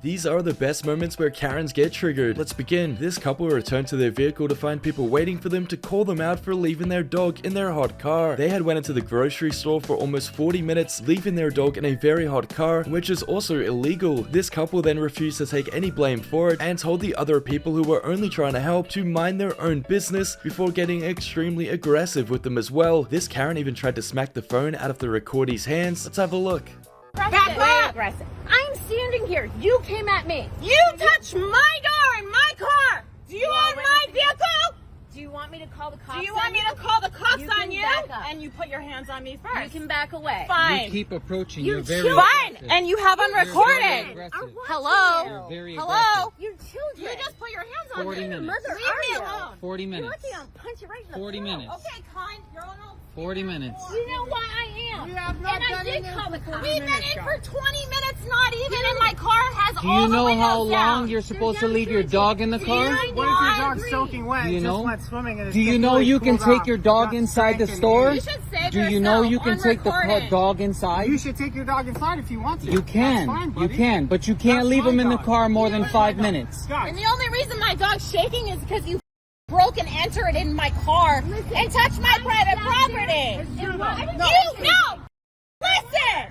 These are the best moments where Karens get triggered. Let's begin. This couple returned to their vehicle to find people waiting for them to call them out for leaving their dog in their hot car. They had went into the grocery store for almost 40 minutes, leaving their dog in a very hot car, which is also illegal. This couple then refused to take any blame for it and told the other people who were only trying to help to mind their own business before getting extremely aggressive with them as well. This Karen even tried to smack the phone out of the recordie's hands. Let's have a look. Back up! I'm standing here. You came at me. You touched my door in my car. Do you own my vehicle? Do you want me to call the cops? Do you want me to call the cops on you? And you put your hands on me first. You can back away. Fine. You keep approaching. You're very fine. And you have them recorded. Hello. Hello. You children. You just put your hands on me. 40 minutes. Leave me alone. 40 minutes. You're lucky I'll punch you right in the 40 minutes. Okay, kind. You're on 40 minutes. You know why I am. You have not and I did done call the it cops. in We've been 40 in for 20 minutes, not even, and my car has Do all you the know windows how long down. you're supposed to leave your dog in the car? What if your dog's soaking wet? Do you know? Just went swimming and Do you know you can take your dog inside the store? You should save Do you know yourself you can on take the recording. dog inside? You should take your dog inside if you want to. You can. That's fine, You buddy. can, but you can't That's leave him my in the dog. car more than That's 5 my dog. minutes. Guys, And the only reason my dog's shaking is because you broke and entered in my car and touched my private property. No! Listen!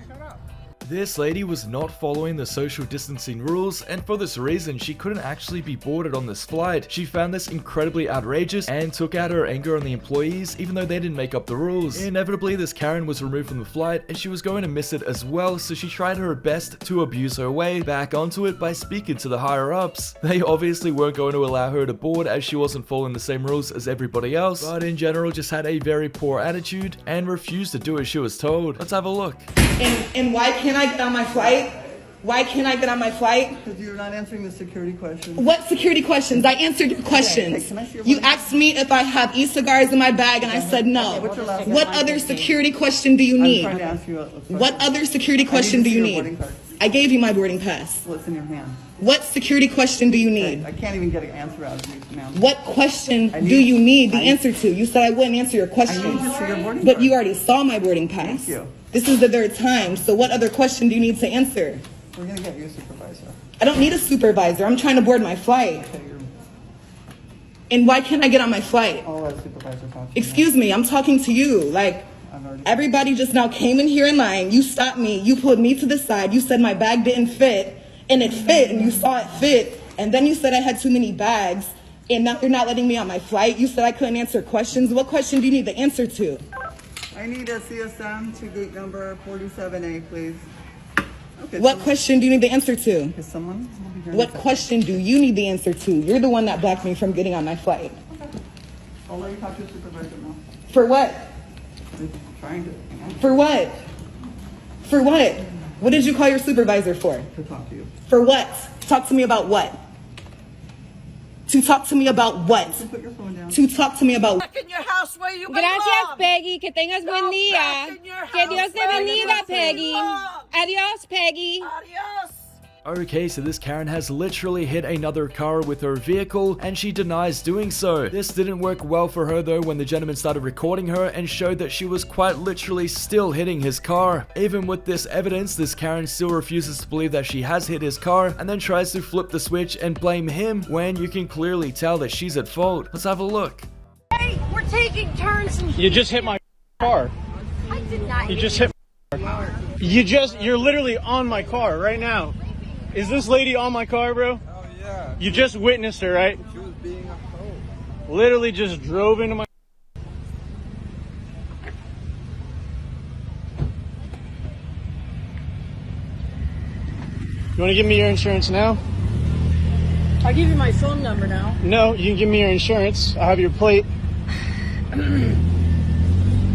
This lady was not following the social distancing rules, and for this reason she couldn't actually be boarded on this flight. She found this incredibly outrageous and took out her anger on the employees even though they didn't make up the rules. Inevitably, this Karen was removed from the flight and she was going to miss it as well, so she tried her best to abuse her way back onto it by speaking to the higher ups. They obviously weren't going to allow her to board as she wasn't following the same rules as everybody else, but in general just had a very poor attitude and refused to do as she was told. Let's have a look. And why can't I get on my flight? Why can't I get on my flight? Because you're not answering the security questions. What security questions? I answered your questions. Okay, can I see your You boarding asked me if I have e-cigars in my bag and I said no. Okay, what's your last name? What other security question do you I'm need? trying to ask you a question. What other security question to do see you your boarding need? card. I gave you my boarding pass. What's in your hand? What security question do you need? I can't even get an answer out of you now. What question I do need- you need the I- answer to? You said I wouldn't answer your I need questions. to see your boarding But card. you already saw my boarding pass. Thank you. This is the third time, so what other question do you need to answer? We're going to get you a supervisor. I don't need a supervisor. I'm trying to board my flight. Okay, you're And why can't I get on my flight? all our supervisor talking. Excuse me, I'm talking to you. Like, I've already- everybody just now came in here in line. You stopped me. You pulled me to the side. You said my bag didn't fit, and it fit, and you saw it fit. And then you said I had too many bags, and now you're not letting me on my flight. You said I couldn't answer questions. What question do you need the answer to? I need a CSM to gate number 47A, please. Okay, What question do you need the answer to? Is someone? I'll be here in a What second. question do you need the answer to? You're the one that blocked me from getting on my flight. I'll let you talk to your supervisor now. For what? I'm trying to For what? For what? What did you call your supervisor for? talk to you. For what? Talk to me about what? To talk to me about what? Just put your phone down. To talk to me about back in your house where you Gracias, Peggy. Que tengas buen Go día. back in your Que Dios house te where you bendiga, Peggy. belong. Adios, Peggy. Adios. Okay, so this Karen has literally hit another car with her vehicle, and she denies doing so. This didn't work well for her though when the gentleman started recording her and showed that she was quite literally still hitting his car. Even with this evidence, this Karen still refuses to believe that she has hit his car, and then tries to flip the switch and blame him when you can clearly tell that she's at fault. Let's have a look. Hey, we're taking turns in You just hit my car. I did not You just hit my car. You're literally on my car right now. Is this lady on my car, bro? Oh, yeah. You just witnessed her, right? She was being a hoe. Literally just drove into my... You want to give me your insurance now? I'll give you my phone number now. No, you can give me your insurance. I have your plate.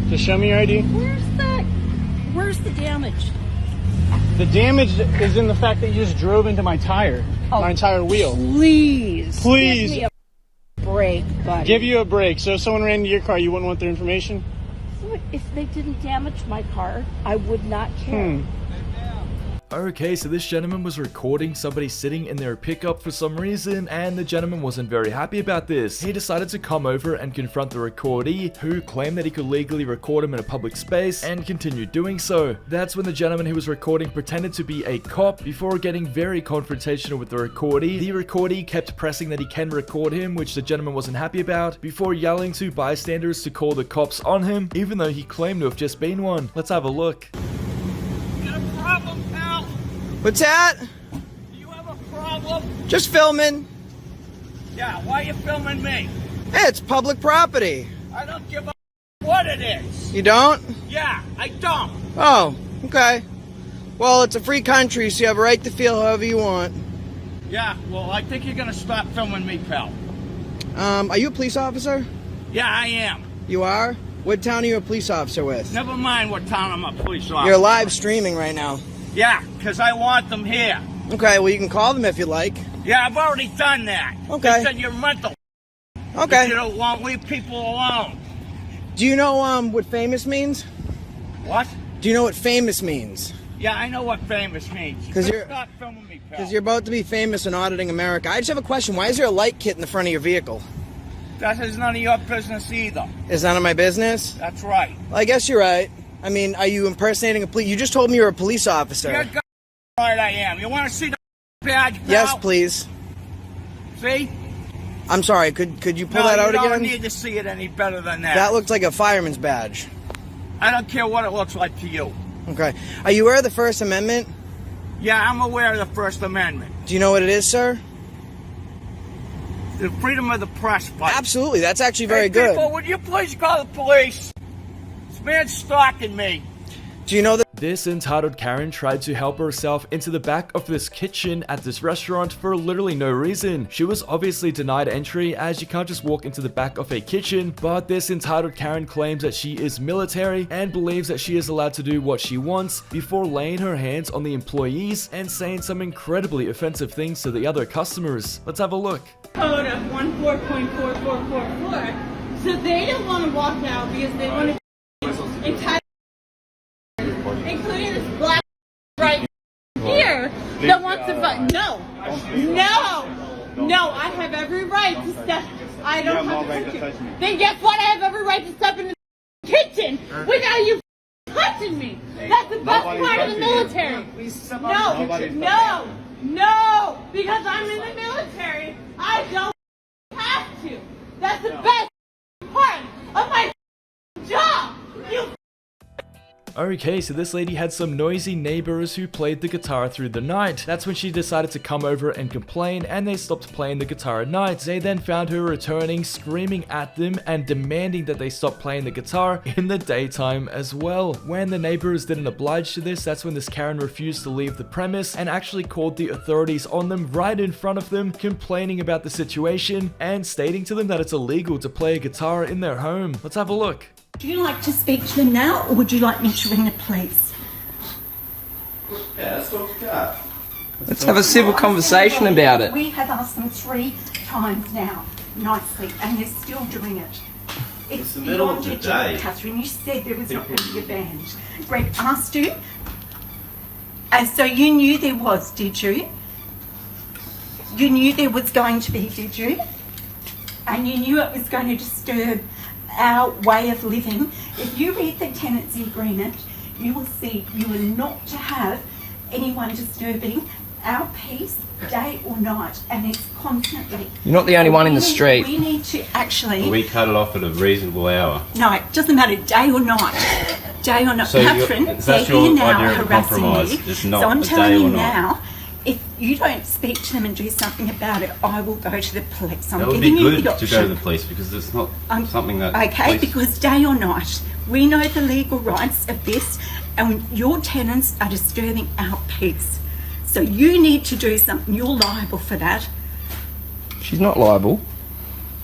Just show me your ID. Where's the damage? The damage is in the fact that you just drove into my tire. My entire wheel. Please. Please. Give me a break, buddy. Give you a break. So if someone ran into your car, you wouldn't want their information? If they didn't damage my car, I would not care. Okay, so this gentleman was recording somebody sitting in their pickup for some reason, and the gentleman wasn't very happy about this. He decided to come over and confront the recordee, who claimed that he could legally record him in a public space, and continued doing so. That's when the gentleman who was recording pretended to be a cop before getting very confrontational with the recordee. The recordee kept pressing that he can record him, which the gentleman wasn't happy about, before yelling to bystanders to call the cops on him, even though he claimed to have just been one. Let's have a look. Problem, pal? What's that? Do you have a problem? Just filming. Yeah, why are you filming me? Hey, it's public property. I don't give a what it is. You don't? Yeah, I don't. Oh, okay. Well, it's a free country, so you have a right to feel however you want. Yeah, well, I think you're gonna stop filming me, pal. Are you a police officer? Yeah, I am. You are? What town are you a police officer with? Never mind what town I'm a police officer. You're live streaming right now. Yeah, because I want them here. Okay, well, you can call them if you like. Yeah, I've already done that. Okay. They said you're mental. Okay. You don't want leave people alone. Do you know what famous means? What? Do you know what famous means? Yeah, I know what famous means. Because you're Stop filming me, pal. Because you're about to be famous in auditing America. I just have a question. Why is there a light kit in the front of your vehicle? That is none of your business either. It's none of my business? That's right. Well, I guess you're right. I mean, are you impersonating a police? You just told me you're a police officer. You're right, I am. You want to see the badge, pal? Yes, please. See? I'm sorry. Could you pull that out you again? don't need to see it any better than that. That looks like a fireman's badge. I don't care what it looks like to you. Okay. Are you aware of the First Amendment? Yeah, I'm aware of the First Amendment. Do you know what it is, sir? The freedom of the press, buddy. Absolutely. That's actually very Hey, good. people, would you please call the police? This man's stalking me. Do you know that? This entitled Karen tried to help herself into the back of this kitchen at this restaurant for literally no reason. She was obviously denied entry, as you can't just walk into the back of a kitchen, but this entitled Karen claims that she is military and believes that she is allowed to do what she wants before laying her hands on the employees and saying some incredibly offensive things to the other customers. Let's have a look. Code of 14.4444. So they don't want to walk out because they want to entitled, including this black right here that wants to fight. No, I have every right to step. I don't have to touch you. Then guess what? I have every right to step in the kitchen without you touching me. That's the best part of the military. No, because I'm in the military, I don't have to. That's the best part of my job. You. Okay, so this lady had some noisy neighbors who played the guitar through the night. That's when she decided to come over and complain, and they stopped playing the guitar at night. They then found her returning, screaming at them and demanding that they stop playing the guitar in the daytime as well. When the neighbors didn't oblige to this, that's when this Karen refused to leave the premise and actually called the authorities on them right in front of them, complaining about the situation and stating to them that it's illegal to play a guitar in their home. Let's have a look. Would you like to speak to them now, or would you like me to ring the police? Yeah, let's talk to God. Let's have a civil conversation about it. We have asked them 3 times now, nicely, and they're still doing it. It's the middle of beyond your the job, day. Catherine. You said there was not going to be a band. Greg asked you, and so you knew there was, did you? You knew there was going to be, did you? And you knew it was going to disturb our way of living. If you read the tenancy agreement, you will see you are not to have anyone disturbing our peace day or night, and it's constantly. You're not the only one in the street. We need to actually. We cut it off at a reasonable hour. No, it doesn't matter day or night. Day or night. So Catherine, that's they're your here now idea of a harassing compromise. you. It's not so I'm a telling day you or not. now, if you don't speak to them and do something about it, I will go to the police. I'm That would giving be you good the to option. go to the police because it's not something that. Okay, police- because day or night, we know the legal rights of this, and your tenants are disturbing our peace. So you need to do something. You're liable for that. She's not liable.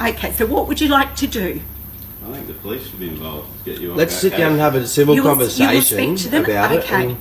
Okay, so what would you like to do? I think the police should be involved to get you on. Let's that sit case. down and have a civil You will conversation speak to them? about it. Okay. And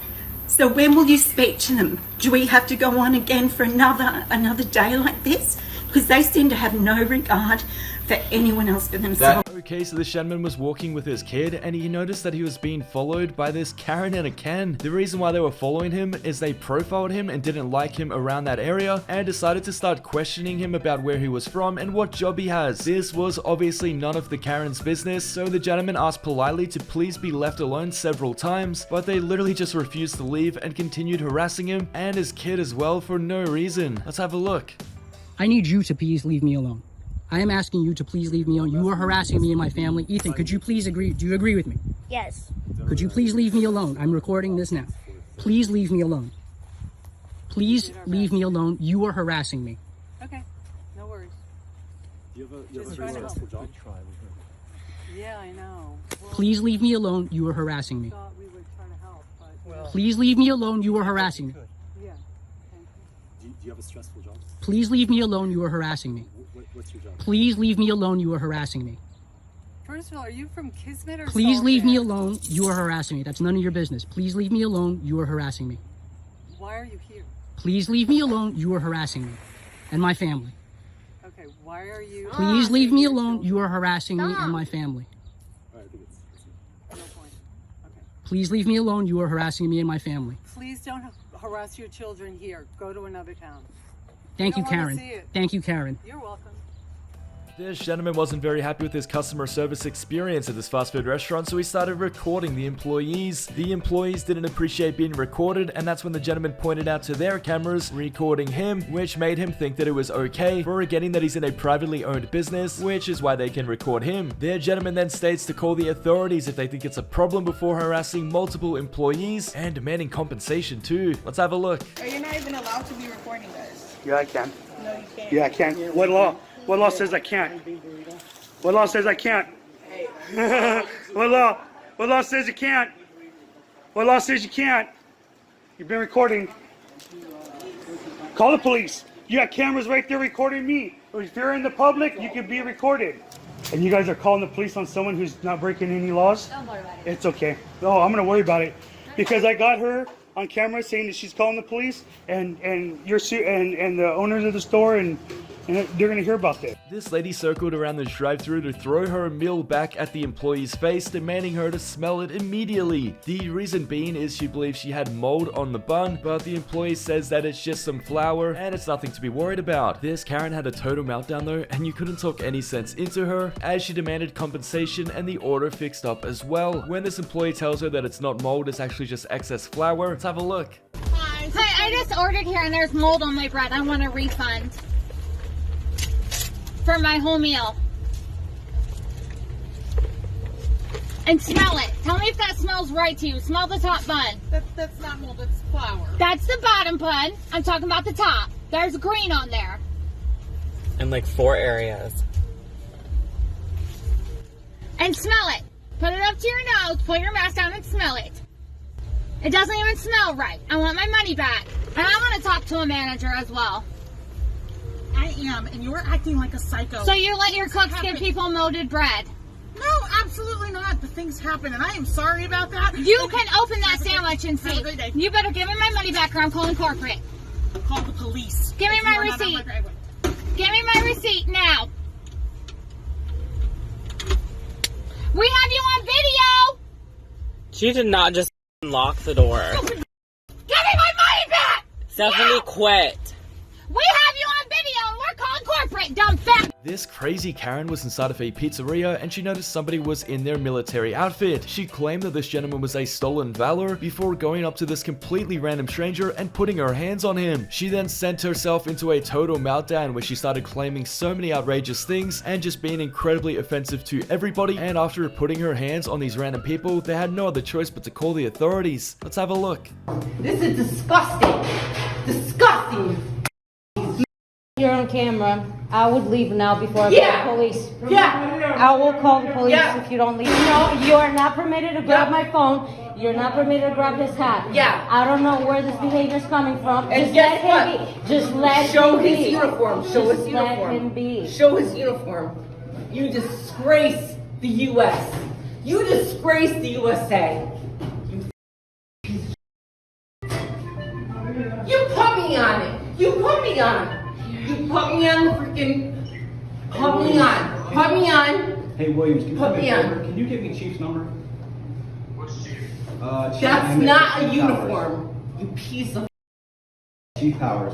So when will you speak to them? Do we have to go on again for another day like this? because they seem to have no regard for anyone else but themselves. Okay, so this gentleman was walking with his kid and he noticed that he was being followed by this Karen and a Ken. The reason why they were following him is they profiled him and didn't like him around that area and decided to start questioning him about where he was from and what job he has. This was obviously none of the Karen's business, so the gentleman asked politely to please be left alone several times, but they literally just refused to leave and continued harassing him and his kid as well for no reason. Let's have a look. I need you to please leave me alone. I am asking you to please leave me alone. You are harassing me and my family. Ethan, could you please agree? Do you agree with me? Yes. Could you please leave me alone? I'm recording this now. Please leave me alone. Please leave me alone. You are harassing me. Okay, no worries. You have a stressful job? Yeah, I know. Please leave me alone. You are harassing me. Thought we would try to help, but Please leave me alone. You are harassing me. yeah. Do you have a stressful job? Please leave me alone. You are harassing me. What's your job? Please leave me alone. You are harassing me. First of all, are you from Kismet or Please Salt leave me Lake? alone. You are harassing me. That's none of your business. Please leave me alone. You are harassing me. Why are you here? Please leave me alone. You are harassing me and my family. Okay, why are you? Please leave me alone. You are harassing me and my family. Alright, I think it's No point. Okay. Please leave me alone. You are harassing me and my family. Please don't harass your children here. Go to another town. Thank you, don't wanna Karen. see it. Thank you, Karen. You're welcome. This gentleman wasn't very happy with his customer service experience at this fast food restaurant, so he started recording the employees. The employees didn't appreciate being recorded, and that's when the gentleman pointed out to their cameras, recording him, which made him think that it was okay, forgetting that he's in a privately owned business, which is why they can record him. Their gentleman then states to call the authorities if they think it's a problem before harassing multiple employees and demanding compensation too. Let's have a look. You're not even allowed to be recording us. Yeah, I can. No, you can't. Yeah, I can. What law? What law says I can't? What law says I can't? What law? What law says you can't? What law says you can't? You've been recording. Call the police. You got cameras right there recording me. If you're in the public, you can be recorded. And you guys are calling the police on someone who's not breaking any laws? Don't worry about it. It's okay. Oh, I'm gonna worry about it because I got her on camera saying that she's calling the police, and you're and the owners of the store and they're gonna hear about this. This lady circled around the drive-thru to throw her meal back at the employee's face, demanding her to smell it immediately. The reason being is she believes she had mold on the bun, but the employee says that it's just some flour and it's nothing to be worried about. This Karen had a total meltdown though, and you couldn't talk any sense into her, as she demanded compensation and the order fixed up as well. When this employee tells her that it's not mold, it's actually just excess flour. Let's have a look. Hi, I just ordered here and there's mold on my bread. I want a refund for my whole meal. And smell it. Tell me if that smells right to you. Smell the top bun. That's not mold, that's flour. That's the bottom bun. I'm talking about the top. There's green on there. In like 4 areas. And smell it. Put it up to your nose, pull your mask down and smell it. It doesn't even smell right. I want my money back. And I want to talk to a manager as well. I am, and you're acting like a psycho. So you let your cooks give people molded bread? No, absolutely not. The things happen, and I am sorry about that. You can open that sandwich and see. You better give me my money back or I'm calling corporate. Call the police. Give me my receipt. Give me my receipt now. We have you on video. She did not just lock the door. Give me my money back. Stephanie, quit. We have you on video and we're calling corporate, dumb fat. This crazy Karen was inside of a pizzeria and she noticed somebody was in their military outfit. She claimed that this gentleman was a stolen valor before going up to this completely random stranger and putting her hands on him. She then sent herself into a total meltdown where she started claiming so many outrageous things and just being incredibly offensive to everybody, and after putting her hands on these random people, they had no other choice but to call the authorities. Let's have a look. This is disgusting. Disgusting. You're on camera. I would leave now before I call the police. Yeah. I will call the police if you don't leave. No, you are not permitted to grab my phone. You're not permitted to grab his hat. Yeah. I don't know where this behavior is coming from. And Just guess let him be. Just let Show him be. his uniform. Show his Just uniform. let him be. Show his uniform. You disgrace the U.S. You disgrace the USA. You put me on it. You put me on it. You put me on the freaking. Put me on. Put me on. Hey, Williams, can you Put give me me a on. favor? Can you give me Chief's number? What's Chief? That's not a uniform. You piece of. Chief Powers.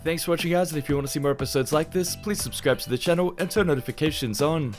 Thanks for watching guys, and if you want to see more episodes like this, please subscribe to the channel and turn notifications on.